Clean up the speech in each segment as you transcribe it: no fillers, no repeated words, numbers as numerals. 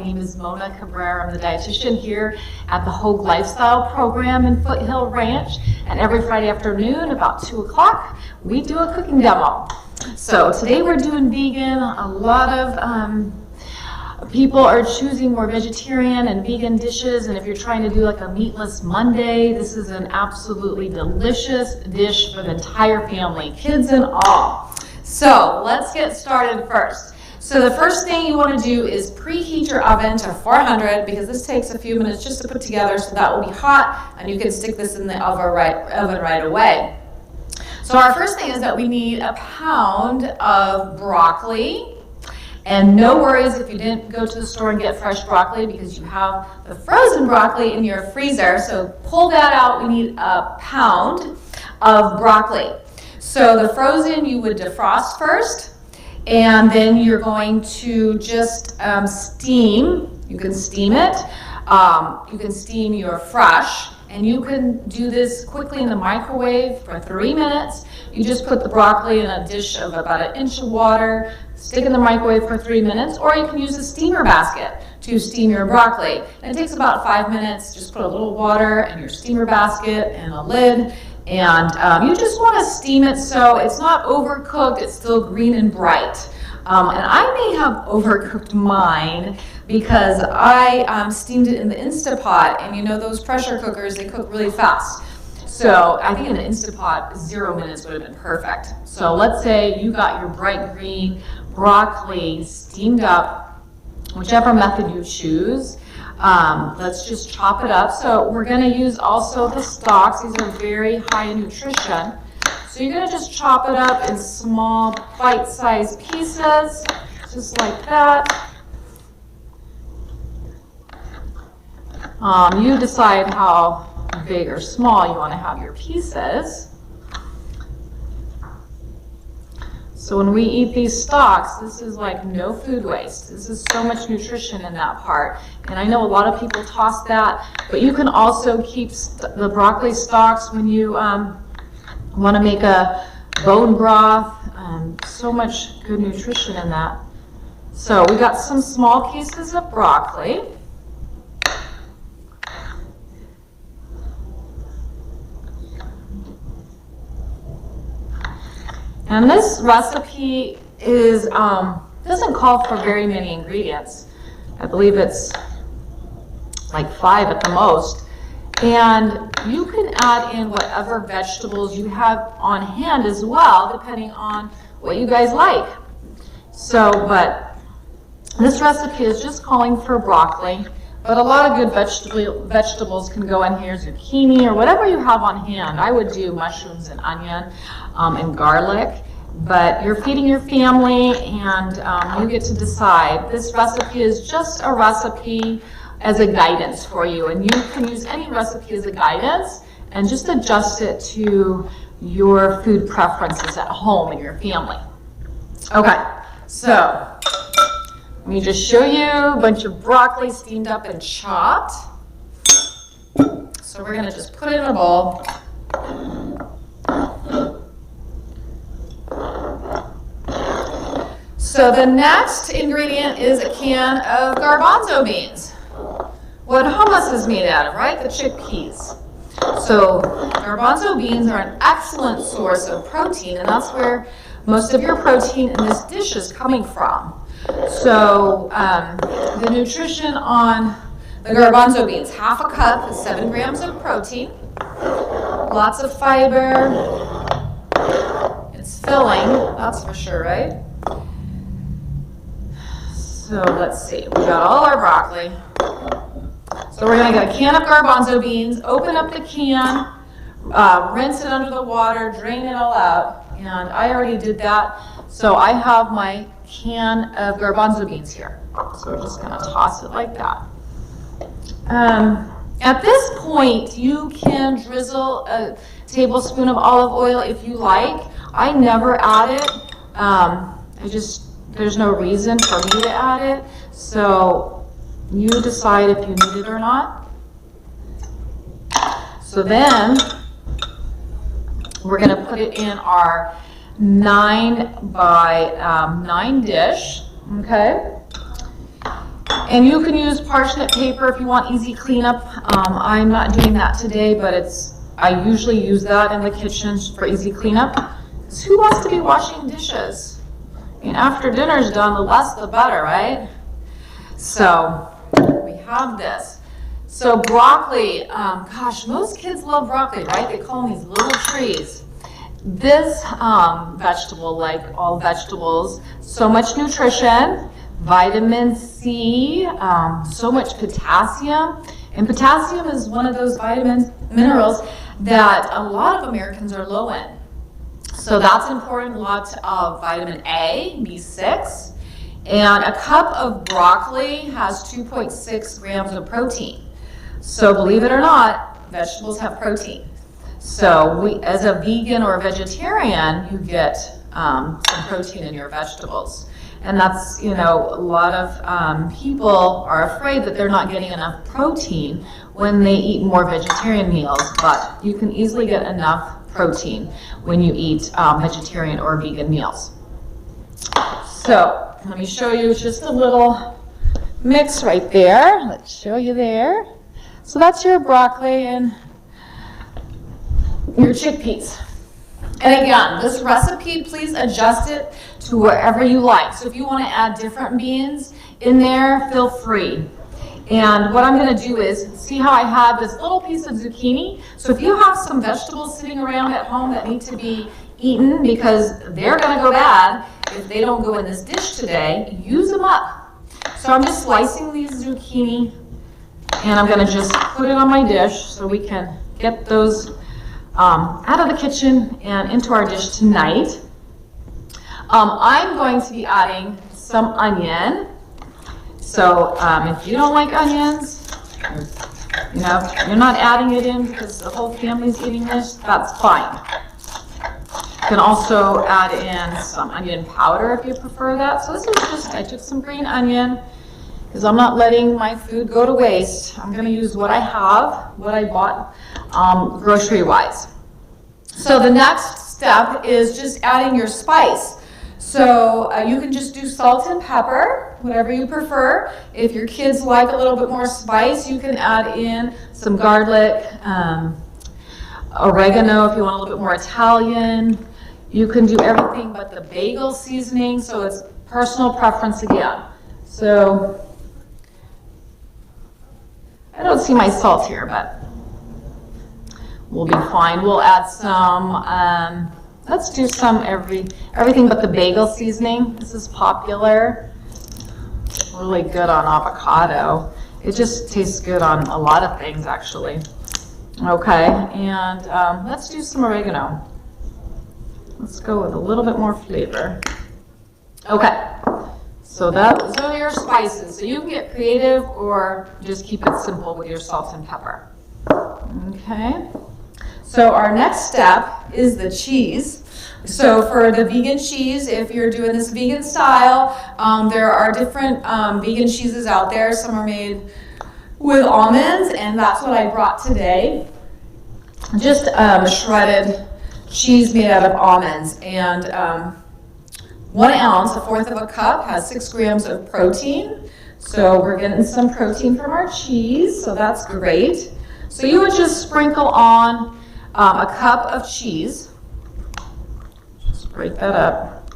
My name is Mona Cabrera. I'm the dietitian here at the Hogue Lifestyle Program in Foothill Ranch. And every Friday afternoon, about 2 o'clock, we do a cooking demo. So today we're doing vegan. A lot of people are choosing more vegetarian and vegan dishes. And if you're trying to do like a meatless Monday, this is an absolutely delicious dish for the entire family, kids and all. So let's get started first. So the first thing you want to do is preheat your oven to 400 because this takes a few minutes just to put together, so that will be hot and you can stick this in the oven right away. So our first thing is that we need a pound of broccoli. And no worries if you didn't go to the store and get fresh broccoli because you have the frozen broccoli in your freezer. So pull that out. We need a pound of broccoli. So the frozen you would defrost first. And then you're going to just steam. You can steam it. You can steam your fresh. And you can do this quickly in the microwave for 3 minutes. You just put the broccoli in a dish of about 1 inch of water, stick in the microwave for 3 minutes, or you can use a steamer basket to steam your broccoli. And it takes about 5 minutes. Just put a little water in your steamer basket and a lid. And you just want to steam it so it's not overcooked, it's still green and bright. And I may have overcooked mine because I steamed it in the Instapot, and you know those pressure cookers, they cook really fast. So I think in the Instapot, 0 minutes would have been perfect. So let's say you got your bright green broccoli steamed up, whichever method you choose. Let's just chop it up. So we're going to use also the stalks. These are very high in nutrition. So you're going to just chop it up in small bite-sized pieces, just like that. You decide how big or small you want to have your pieces. So when we eat these stalks, this is like no food waste. This is so much nutrition in that part. And I know a lot of people toss that, but you can also keep the broccoli stalks when you want to make a bone broth. So much good nutrition in that. So we got some small pieces of broccoli. And this recipe is doesn't call for very many ingredients. I believe it's like 5 at the most. And you can add in whatever vegetables you have on hand as well, depending on what you guys like. So, but this recipe is just calling for broccoli, but a lot of good vegetables can go in here, zucchini or whatever you have on hand. I would do mushrooms and onion and garlic, but you're feeding your family and you get to decide. This recipe is just a recipe as a guidance for you, and you can use any recipe as a guidance and just adjust it to your food preferences at home and your family. Okay, so let me just show you a bunch of broccoli steamed up and chopped. So we're going to just put it in a bowl. So the next ingredient is a can of garbanzo beans. What hummus is made out of, right? The chickpeas. So garbanzo beans are an excellent source of protein, and that's where most of your protein in this dish is coming from. So the nutrition on the garbanzo beans, half a cup is 7 grams of protein, lots of fiber, it's filling, that's for sure, right? So let's see, we got all our broccoli. So we're going to get a can of garbanzo beans, open up the can, rinse it under the water, drain it all out, and I already did that. So I have my can of garbanzo beans here. So we're just going to toss it like that. At this point, you can drizzle a tablespoon of olive oil if you like. I never add it. There's no reason for me to add it. So you decide if you need it or not. So then we're going to put it in our 9 by 9 dish. Okay. And you can use parchment paper if you want easy cleanup. I'm not doing that today, but I usually use that in the kitchen for easy cleanup. 'Cause who wants to be washing dishes? I mean, after dinner's done, the less the better, right? So we have this. So broccoli, gosh, most kids love broccoli, right? They call them these little trees. This vegetable, like all vegetables, so much nutrition, vitamin C, so much potassium. And potassium is one of those vitamins, minerals that a lot of Americans are low in. So that's important, lots of vitamin A, B6. And a cup of broccoli has 2.6 grams of protein. So believe it or not, vegetables have protein. So as a vegan or a vegetarian, you get some protein in your vegetables. And that's, a lot of people are afraid that they're not getting enough protein when they eat more vegetarian meals, but you can easily get enough protein when you eat vegetarian or vegan meals. So let me show you just a little mix right there. Let's show you there. So that's your broccoli and your chickpeas. And again, this recipe, please adjust it to wherever you like. So if you want to add different beans in there, feel free. And what I'm going to do is, see how I have this little piece of zucchini? So if you have some vegetables sitting around at home that need to be eaten because they're going to go bad if they don't go in this dish today, use them up. So I'm just slicing these zucchini and I'm going to just put it on my dish so we can get those out of the kitchen and into our dish tonight. I'm going to be adding some onion. So if you don't like onions, you're not adding it in because the whole family's eating this, that's fine. You can also add in some onion powder if you prefer that. So this is just, I took some green onion because I'm not letting my food go to waste. I'm going to use what I have, what I bought grocery-wise. So the next step is just adding your spice. So you can just do salt and pepper, whatever you prefer. If your kids like a little bit more spice, you can add in some garlic, oregano if you want a little bit more Italian. You can do everything but the bagel seasoning, so it's personal preference again. So I don't see my salt here, but we'll be fine. We'll add some, let's do some everything but the bagel seasoning. This is popular. Really good on avocado. It just tastes good on a lot of things, actually. Okay, and let's do some oregano. Let's go with a little bit more flavor. Okay, so those are your spices. So you can get creative or just keep it simple with your salt and pepper. Okay, so our next step is the cheese. So for the vegan cheese, if you're doing this vegan style, there are different vegan cheeses out there. Some are made with almonds, and that's what I brought today. Just shredded cheese made out of almonds. And 1 ounce, a fourth of a cup, has 6 grams of protein. So we're getting some protein from our cheese, so that's great. So you would just sprinkle on a cup of cheese. Just break that up.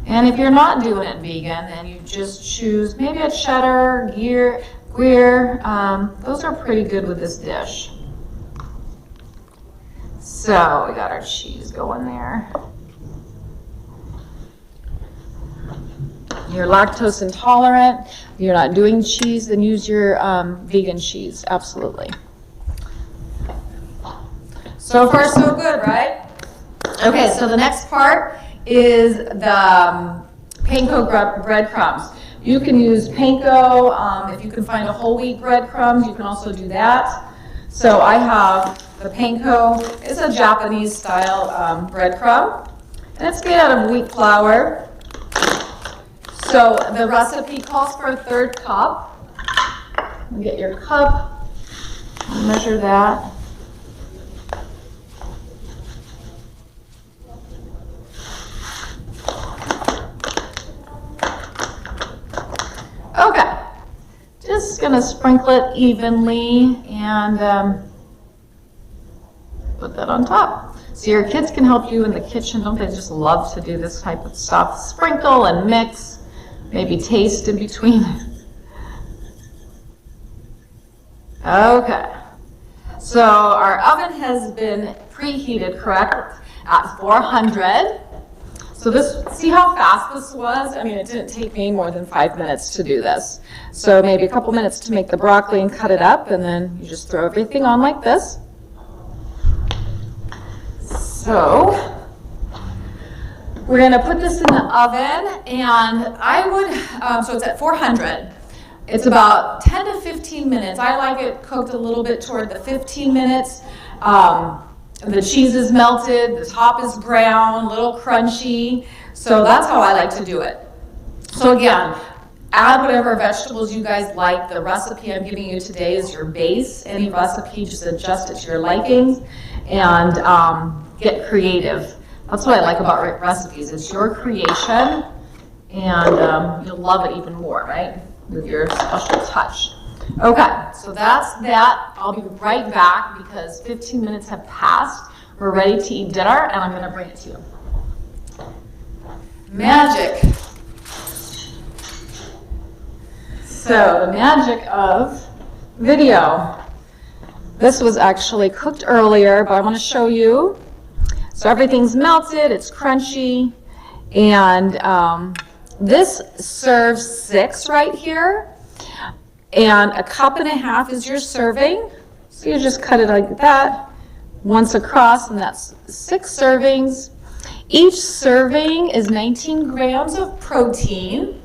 And if you're not doing it vegan, then you just choose maybe a cheddar, Gruyere. Those are pretty good with this dish. So we got our cheese going there. You're lactose intolerant, you're not doing cheese, then use your vegan cheese, absolutely. So far so good, right? Okay, so the next part is the panko breadcrumbs. You can use panko, if you can find a whole wheat breadcrumbs, you can also do that. So I have the panko. It's a Japanese style breadcrumb, and it's made out of wheat flour. So the recipe calls for a 1/3 cup. You get your cup, measure that. Okay, just gonna sprinkle it evenly and put that on top. So your kids can help you in the kitchen. Don't they just love to do this type of stuff? Sprinkle and mix, maybe taste in between. Okay, so our oven has been preheated, correct, at 400. So this, see how fast this was? I mean, it didn't take me more than 5 minutes to do this. So maybe a couple minutes to make the broccoli and cut it up, and then you just throw everything on like this. So we're gonna put this in the oven, and I would, so it's at 400. It's about 10 to 15 minutes. I like it cooked a little bit toward the 15 minutes. The cheese is melted, the top is brown, a little crunchy. So that's how I like to do it. So again, add whatever vegetables you guys like. The recipe I'm giving you today is your base. Any recipe, just adjust it to your likings and get creative. That's what I like about recipes. It's your creation, and you'll love it even more, right? With your special touch. Okay, so that's that. I'll be right back because 15 minutes have passed. We're ready to eat dinner, and I'm gonna bring it to you. Magic. So the magic of video. This was actually cooked earlier, but I want to show you. So everything's melted, it's crunchy, and this serves 6 right here. And a cup and a half is your serving. So you just cut it like that, once across, and that's 6 servings. Each serving is 19 grams of protein.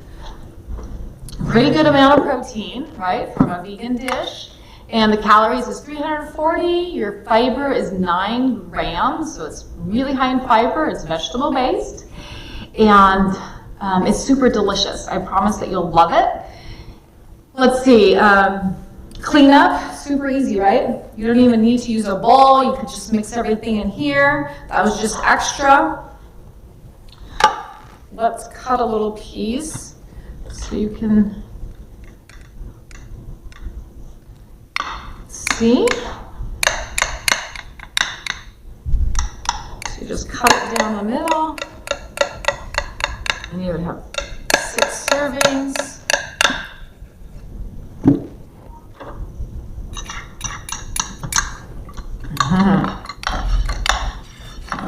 Pretty good amount of protein, right, from a vegan dish. And the calories is 340. Your fiber is 9 grams, so it's really high in fiber. It's vegetable based, and it's super delicious. I promise that you'll love it. Let's see, cleanup, super easy, right? You don't even need to use a bowl. You could just mix everything in here. That was just extra. Let's cut a little piece so you can see. So you just cut it down the middle, and you would have 6 servings.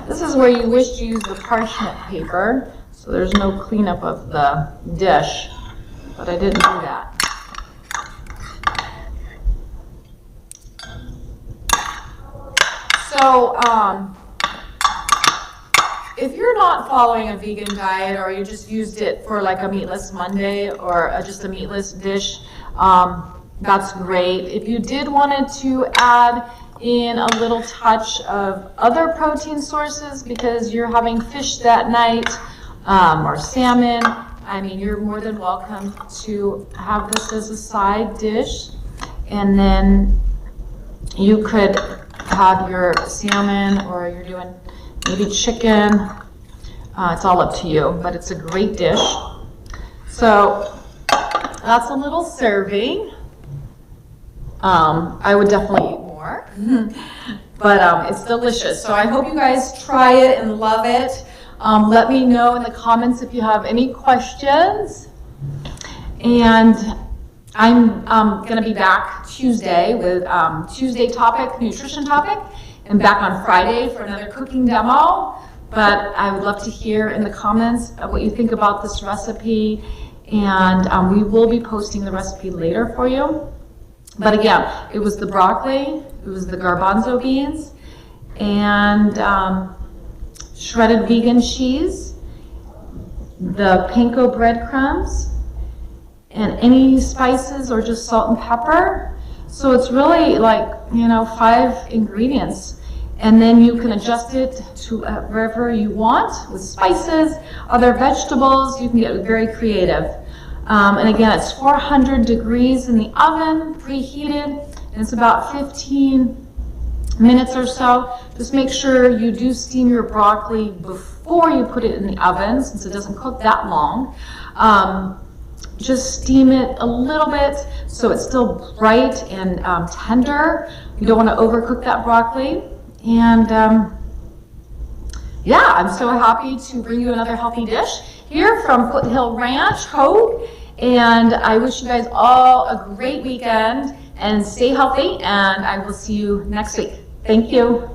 This is where you wish you used the parchment paper, so there's no cleanup of the dish, but I didn't do that. So, if you're not following a vegan diet, or you just used it for like a meatless Monday or just a meatless dish, that's great. If you did wanted to add in a little touch of other protein sources because you're having fish that night, or salmon, I mean, you're more than welcome to have this as a side dish. And then you could have your salmon, or you're doing maybe chicken. It's all up to you, but it's a great dish. So that's a little serving. I would definitely eat more, but it's delicious. So I hope you guys try it and love it. Let me know in the comments if you have any questions. And I'm going to be back Tuesday with Tuesday topic, nutrition topic, and back on Friday for another cooking demo. But I would love to hear in the comments what you think about this recipe, and we will be posting the recipe later for you. But again, it was the broccoli, it was the garbanzo beans, and shredded vegan cheese, the panko breadcrumbs, and any spices or just salt and pepper. So it's really like, 5 ingredients. And then you can adjust it to wherever you want with spices, other vegetables. You can get very creative. And again, it's 400 degrees in the oven, preheated, and it's about 15 minutes or so. Just make sure you do steam your broccoli before you put it in the oven, since it doesn't cook that long. just steam it a little bit so it's still bright and tender. You don't want to overcook that broccoli. And yeah, I'm so happy to bring you another healthy dish here from Foothill Ranch, Hogue. And I wish you guys all a great weekend and stay healthy, and I will see you next week. Thank you.